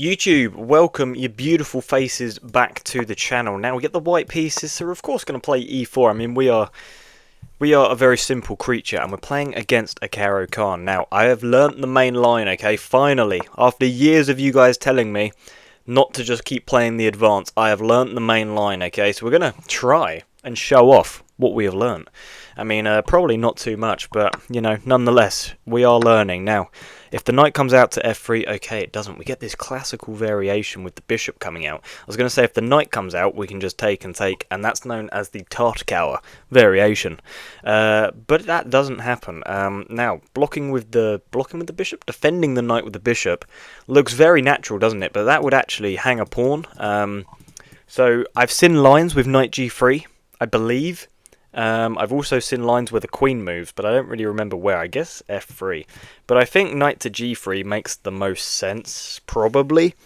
YouTube, welcome your beautiful faces back to the channel. Now we get the white pieces, so we're of course going to play e4. I mean, we are a very simple creature, and we're playing against a Carokann. Now, I have learnt the main line, okay, finally. After years of you guys telling me not to just keep playing the advance, I have learnt the main line, okay? So we're going to try and show off what we have learnt. I mean, probably not too much, but, you know, nonetheless, we are learning. Now, if the knight comes out to f3, okay, it doesn't. We get this classical variation with the bishop coming out. I was going to say if the knight comes out, we can just take, and that's known as the Carokann variation. But that doesn't happen. Now, blocking with the bishop, defending the knight with the bishop, looks very natural, doesn't it? But that would actually hang a pawn. So I've seen lines with knight g3, I believe. I've also seen lines where the queen moves, but I don't really remember where. I guess f3. But I think knight to g3 makes the most sense, probably,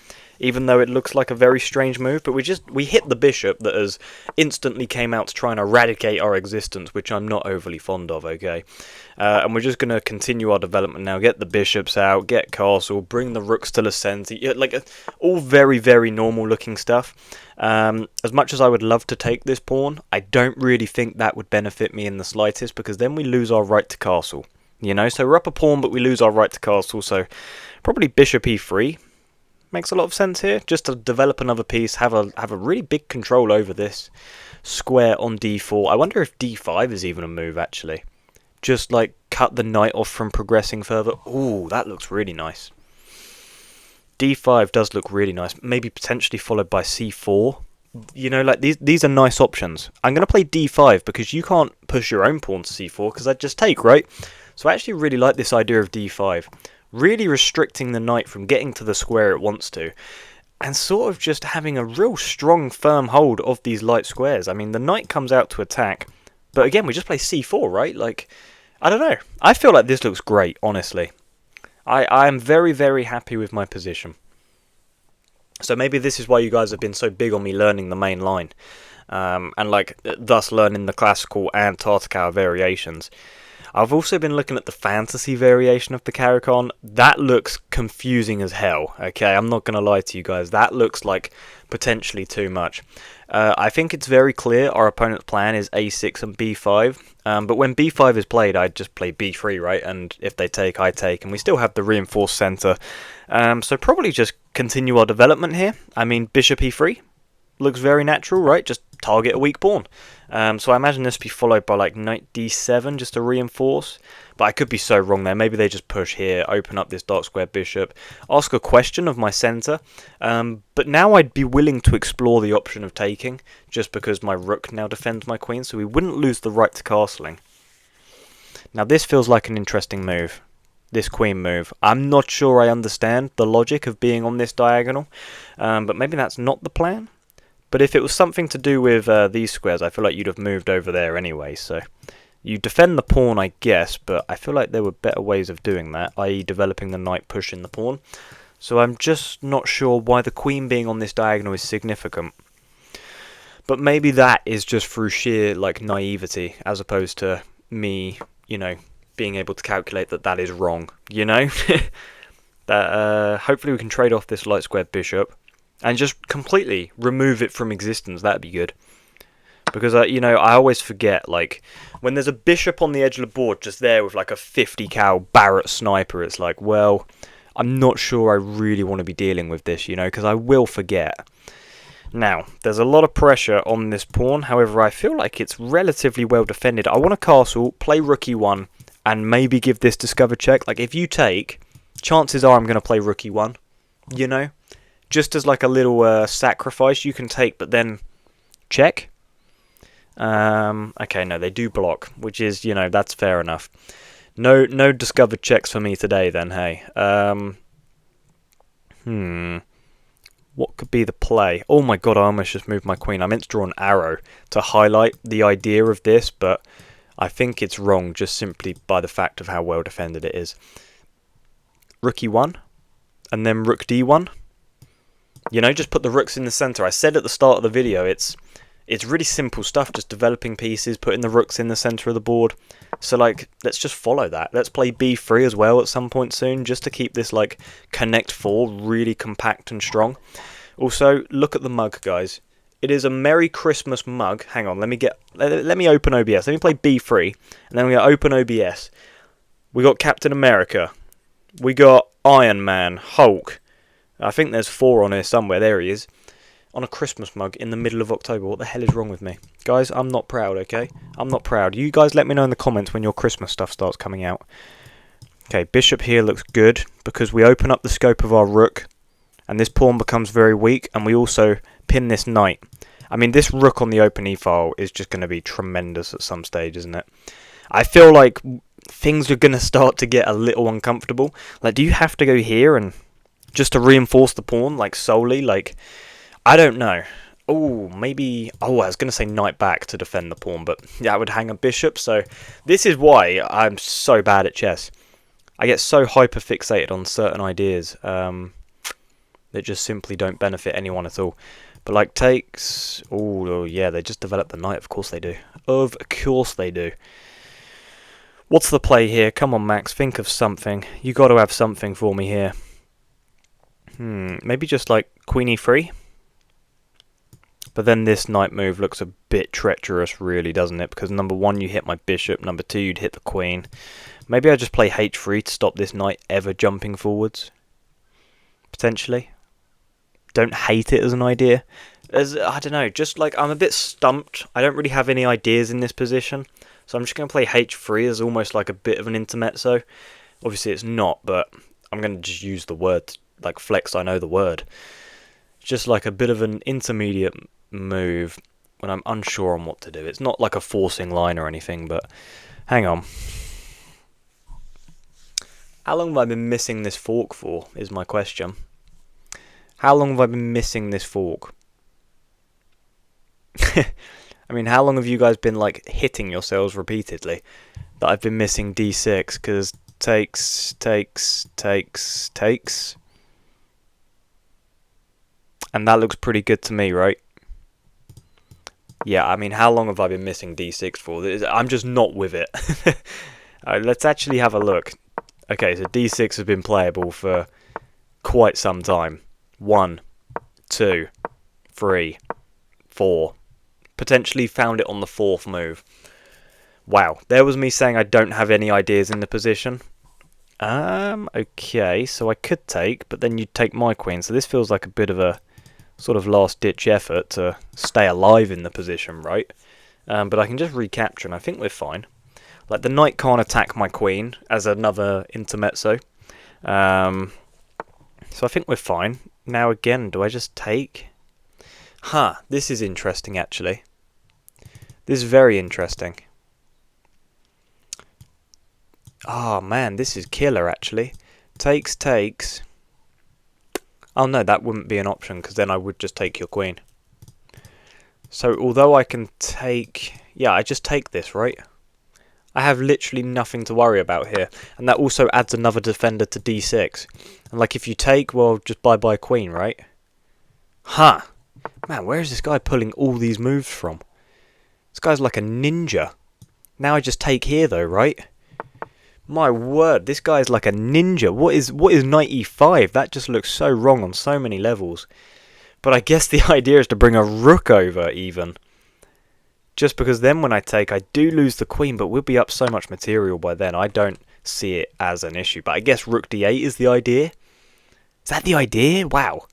even though it looks like a very strange move. But we hit the bishop that has instantly came out to try and eradicate our existence, which I'm not overly fond of, okay? And we're just going to continue our development now, get the bishops out, get castle, bring the rooks to the centre, like all very, very normal looking stuff. As much as I would love to take this pawn, I don't really think that would benefit me in the slightest, because then we lose our right to castle. You know, so we're up a pawn, but we lose our right to castle, so probably bishop e3 makes a lot of sense here, just to develop another piece, have a really big control over this square on d4. I wonder if d5 is even a move, actually. Just, like, cut the knight off from progressing further. Ooh, that looks really nice. d5 does look really nice. Maybe potentially followed by c4. You know, like, these are nice options. I'm going to play d5 because you can't push your own pawn to c4 because I'd just take, right? So I actually really like this idea of d5. Really restricting the knight from getting to the square it wants to. And sort of just having a real strong, firm hold of these light squares. I mean, the knight comes out to attack. But again, we just play c4, right? Like, I don't know. I feel like this looks great, honestly. I am very, very happy with my position. So maybe this is why you guys have been so big on me learning the main line. And like, thus learning the classical and Carokann variations. I've also been looking at the fantasy variation of the Carokann. That looks confusing as hell, okay? I'm not going to lie to you guys. That looks like potentially too much. I think it's very clear our opponent's plan is a6 and b5. But when b5 is played, I just play b3, right? And if they take, I take. And we still have the reinforced centre. So probably just continue our development here. I mean, bishop e3 looks very natural, right? Just target a weak pawn. So I imagine this be followed by like knight d7 just to reinforce. But I could be so wrong there. Maybe they just push here, open up this dark square bishop, ask a question of my centre. But now I'd be willing to explore the option of taking, just because my rook now defends my queen, so we wouldn't lose the right to castling. Now this feels like an interesting move. This queen move. I'm not sure I understand the logic of being on this diagonal. But maybe that's not the plan. But if it was something to do with these squares, I feel like you'd have moved over there anyway. So you defend the pawn, I guess, but I feel like there were better ways of doing that, i.e. developing the knight, pushing the pawn. So I'm just not sure why the queen being on this diagonal is significant. But maybe that is just through sheer like naivety, as opposed to me, you know, being able to calculate that that is wrong, you know? That hopefully we can trade off this light square bishop. And just completely remove it from existence. That'd be good. Because, you know, I always forget, like, when there's a bishop on the edge of the board just there with, like, a 50 cal Barrett sniper, it's like, well, I'm not sure I really want to be dealing with this, you know, because I will forget. Now, there's a lot of pressure on this pawn. However, I feel like it's relatively well defended. I want a castle, play rook e1, and maybe give this discover check. Like, if you take, chances are I'm going to play rook e1, you know? Just as like a little sacrifice you can take, but then check. Okay, no, they do block, which is, you know, that's fair enough. No discovered checks for me today then, hey. What could be the play? Oh my god, I almost just moved my queen. I meant to draw an arrow to highlight the idea of this, but I think it's wrong just simply by the fact of how well defended it is. Rook e1, and then rook d1. You know, just put the rooks in the centre. I said at the start of the video, it's It's really simple stuff, just developing pieces, putting the rooks in the centre of the board. So, like, let's just follow that. Let's play b3 as well at some point soon, just to keep this, like, connect 4 really compact and strong. Also, look at the mug, guys. It is a Merry Christmas mug. Hang on, let me open OBS. Let me play b3, and then we're going to open OBS. We got Captain America. We got Iron Man, Hulk. I think there's 4 on here somewhere. There he is. On a Christmas mug in the middle of October. What the hell is wrong with me? Guys, I'm not proud, okay? I'm not proud. You guys let me know in the comments when your Christmas stuff starts coming out. Okay, bishop here looks good because we open up the scope of our rook and this pawn becomes very weak, and we also pin this knight. I mean, this rook on the open e-file is just going to be tremendous at some stage, isn't it? I feel like things are going to start to get a little uncomfortable. Like, do you have to go here and just to reinforce the pawn, like, solely? Like, I don't know. Oh, maybe... Oh, I was going to say knight back to defend the pawn, but that would hang a bishop. So this is why I'm so bad at chess. I get so hyper-fixated on certain ideas that just simply don't benefit anyone at all. But like takes... Oh, yeah, they just developed the knight. Of course they do. Of course they do. What's the play here? Come on, Max, think of something. You got to have something for me here. Maybe just like queen e3? But then this knight move looks a bit treacherous, really, doesn't it? Because number 1, you hit my bishop. Number 2, you'd hit the queen. Maybe I just play h3 to stop this knight ever jumping forwards. Potentially. Don't hate it as an idea. I don't know, just like I'm a bit stumped. I don't really have any ideas in this position. So I'm just going to play h3 as almost like a bit of an intermezzo. Obviously it's not, but I'm going to just use the word, like flex, I know the word. Just like a bit of an intermediate move when I'm unsure on what to do. It's not like a forcing line or anything, but hang on. How long have I been missing this fork for, is my question. How long have I been missing this fork? I mean, how long have you guys been, like, hitting yourselves repeatedly that I've been missing d6? Because takes. And that looks pretty good to me, right? Yeah, I mean, how long have I been missing d6 for? I'm just not with it. Alright, let's actually have a look. Okay, so d6 has been playable for quite some time. 1, 2, 3, 4. Potentially found it on the 4th move. Wow, there was me saying I don't have any ideas in the position. Okay, so I could take, but then you'd take my queen. So this feels like a bit of a sort of last-ditch effort to stay alive in the position, right? But I can just recapture, and I think we're fine. Like, the knight can't attack my queen as another intermezzo. So I think we're fine. Now, again, do I just take? Huh, this is interesting, actually. This is very interesting. Oh, man, this is killer, actually. Takes. Oh, no, that wouldn't be an option, because then I would just take your queen. So, although I can take... Yeah, I just take this, right? I have literally nothing to worry about here. And that also adds another defender to d6. And, like, if you take, well, just bye-bye queen, right? Huh. Man, where is this guy pulling all these moves from? This guy's like a ninja. Now I just take here, though, right? My word, this guy's like a ninja. What is knight e5? That just looks so wrong on so many levels. But I guess the idea is to bring a rook over, even. Just because then when I take, I do lose the queen, but we'll be up so much material by then. I don't see it as an issue. But I guess rook d8 is the idea? Is that the idea? Wow.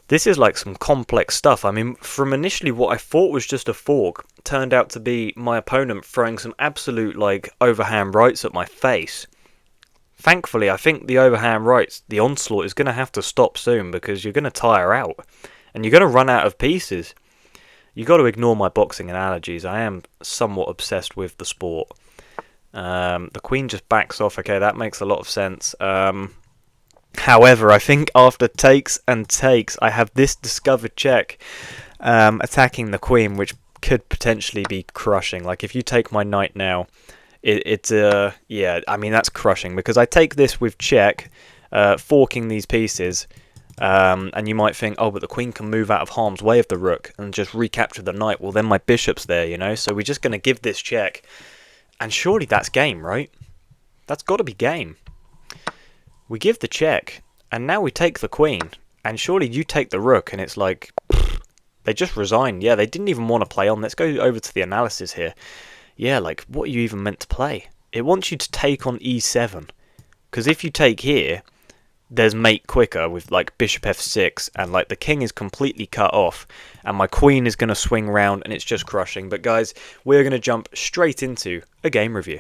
This is like some complex stuff. I mean, from initially what I thought was just a fork, turned out to be my opponent throwing some absolute, like, overhand rights at my face. Thankfully, I think the overhand rights, the onslaught, is going to have to stop soon because you're going to tire out. And you're going to run out of pieces. You've got to ignore my boxing analogies. I am somewhat obsessed with the sport. The queen just backs off. Okay, that makes a lot of sense. However, I think after takes and takes, I have this discovered check attacking the queen, which could potentially be crushing. Like, if you take my knight now, yeah, I mean, that's crushing, because I take this with check, forking these pieces, And you might think, oh, but the queen can move out of harm's way of the rook and just recapture the knight. Well, then my bishop's there, you know? So we're just going to give this check. And surely that's game, right? That's got to be game. We give the check, and now we take the queen. And surely you take the rook, and it's like, pfft, they just resigned. Yeah, they didn't even want to play on. Let's go over to the analysis here. Yeah, like, what are you even meant to play? It wants you to take on e7. Because if you take here, there's mate quicker with, like, bishop f6, and, like, the king is completely cut off, and my queen is going to swing round, and it's just crushing. But, guys, we're going to jump straight into a game review.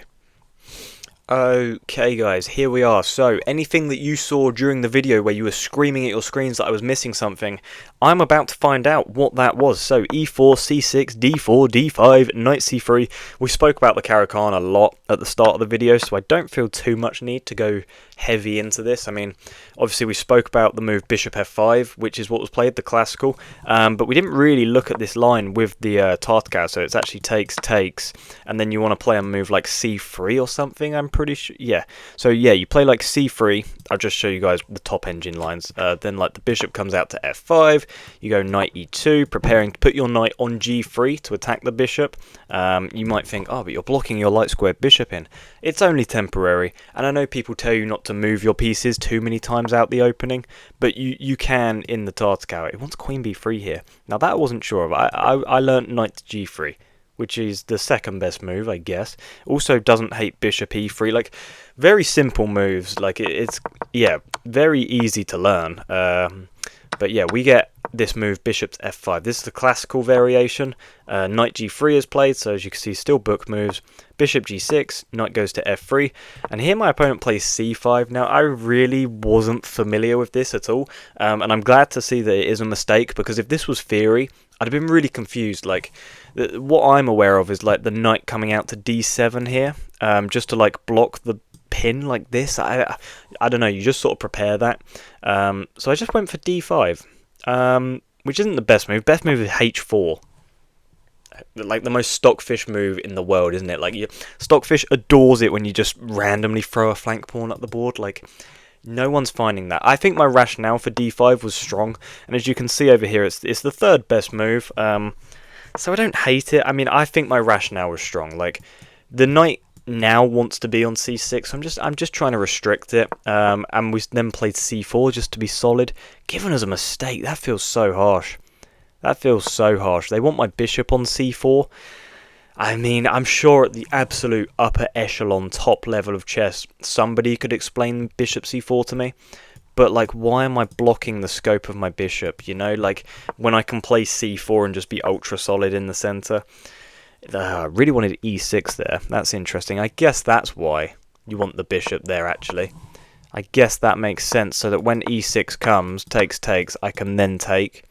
Okay guys, here we are. So, anything that you saw during the video where you were screaming at your screens that I was missing something, I'm about to find out what that was. So, e4, c6, d4, d5, knight c3. We spoke about the Carokann a lot at the start of the video, so I don't feel too much need to go heavy into this. I mean, obviously we spoke about the move bishop f5, which is what was played, the classical, but we didn't really look at this line with the Tartakow, so it's actually takes, and then you want to play a move like c3 or something, I'm pretty sure. Yeah, so yeah, you play like c3. I'll just show you guys the top engine lines. Then like the bishop comes out to f5, you go knight e2, preparing to put your knight on g3 to attack the bishop. You might think, oh, but you're blocking your light squared bishop in. It's only temporary, and I know people tell you not to move your pieces too many times out the opening, but you can in the Tartakow. It wants queen b3 here. Now that I wasn't sure of. I learnt knight to g3, which is the second best move, I guess. Also doesn't hate bishop e3. Like, very simple moves. Like, it's, yeah, very easy to learn. But yeah, we get this move, bishop to f5. This is the classical variation. Knight g3 is played, so as you can see, still book moves. Bishop g6, knight goes to f3. And here my opponent plays c5. Now, I really wasn't familiar with this at all. And I'm glad to see that it is a mistake, because if this was theory, I'd have been really confused. Like, what I'm aware of is, like, the knight coming out to d7 here, just to, like, block the pin like this. I don't know, you just sort of prepare that. So I just went for d5, which isn't the best move. Best move is h4. Like the most stockfish move in the world, isn't it? Like, stockfish adores it when you just randomly throw a flank pawn at the board. Like, no one's finding that. I think my rationale for d5 was strong, and as you can see over here, it's the third best move. So I don't hate it. I mean, I think my rationale was strong. Like, the knight now wants to be on c6, so I'm just trying to restrict it, and we then played c4 just to be solid. Given as a mistake, that feels so harsh. That feels so harsh. They want my bishop on c4. I mean, I'm sure at the absolute upper echelon top level of chess, somebody could explain bishop c4 to me. But, like, why am I blocking the scope of my bishop, you know? Like, when I can play c4 and just be ultra solid in the centre. I really wanted e6 there. That's interesting. I guess that's why you want the bishop there, actually. I guess that makes sense, so that when e6 comes, takes, I can then take.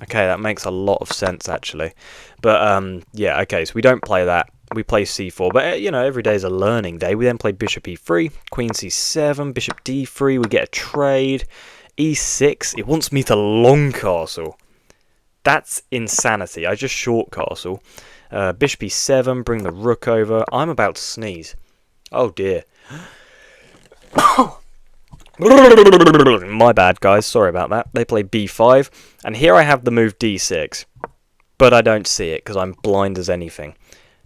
Okay, that makes a lot of sense, actually. But, yeah, okay, so we don't play that. We play c4, but, you know, every day is a learning day. We then play bishop e3, queen c7, bishop d3, we get a trade. e6, it wants me to long castle. That's insanity. I just short castle. Bishop e7, bring the rook over. I'm about to sneeze. Oh, dear. My bad, guys. Sorry about that. They play b5, and here I have the move d6, but I don't see it because I'm blind as anything.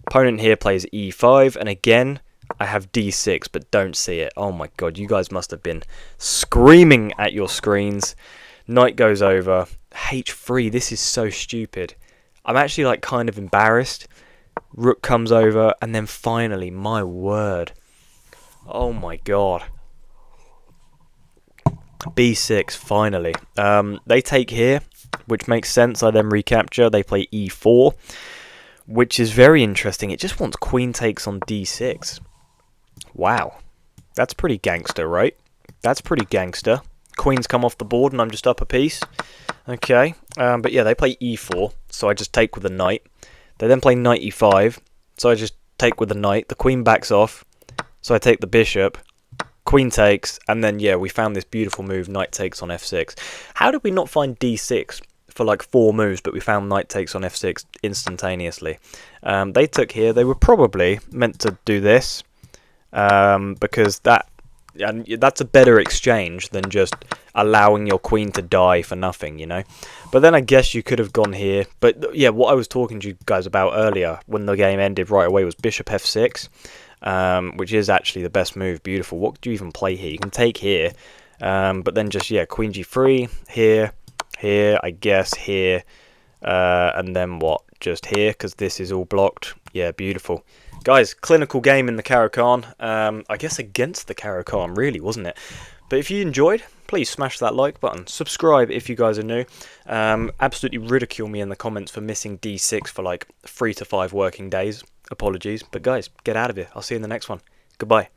Opponent here plays e5, and again, I have d6, but don't see it. Oh my god, you guys must have been screaming at your screens. Knight goes over. h3, this is so stupid. I'm actually, like, kind of embarrassed. Rook comes over, and then finally, my word. Oh my god. b6, finally. They take here, which makes sense. I then recapture. They play e4, which is very interesting. It just wants queen takes on d6. Wow. That's pretty gangster, right? That's pretty gangster. Queens come off the board, and I'm just up a piece. Okay, but yeah, they play e4, so I just take with the knight. They then play knight e5, so I just take with the knight. The queen backs off, so I take the bishop. Queen takes, and then, yeah, we found this beautiful move, knight takes on f6. How did we not find d6 for like 4 moves, but we found knight takes on f6 instantaneously? They took here. They were probably meant to do this, because that's a better exchange than just allowing your queen to die for nothing, you know. But then I guess you could have gone here. But yeah, what I was talking to you guys about earlier when the game ended right away was bishop f6, which is actually the best move. Beautiful. What do you even play here? You can take here, but then just, yeah, queen g3, here, here, I guess, here, and then what? Just here, because this is all blocked. Yeah, beautiful. Guys, clinical game in the Carokann. I guess against the Carokann, really, wasn't it? But if you enjoyed, please smash that like button. Subscribe if you guys are new. Absolutely ridicule me in the comments for missing d6 for like 3 to 5 working days. Apologies. But guys, get out of here. I'll see you in the next one. Goodbye.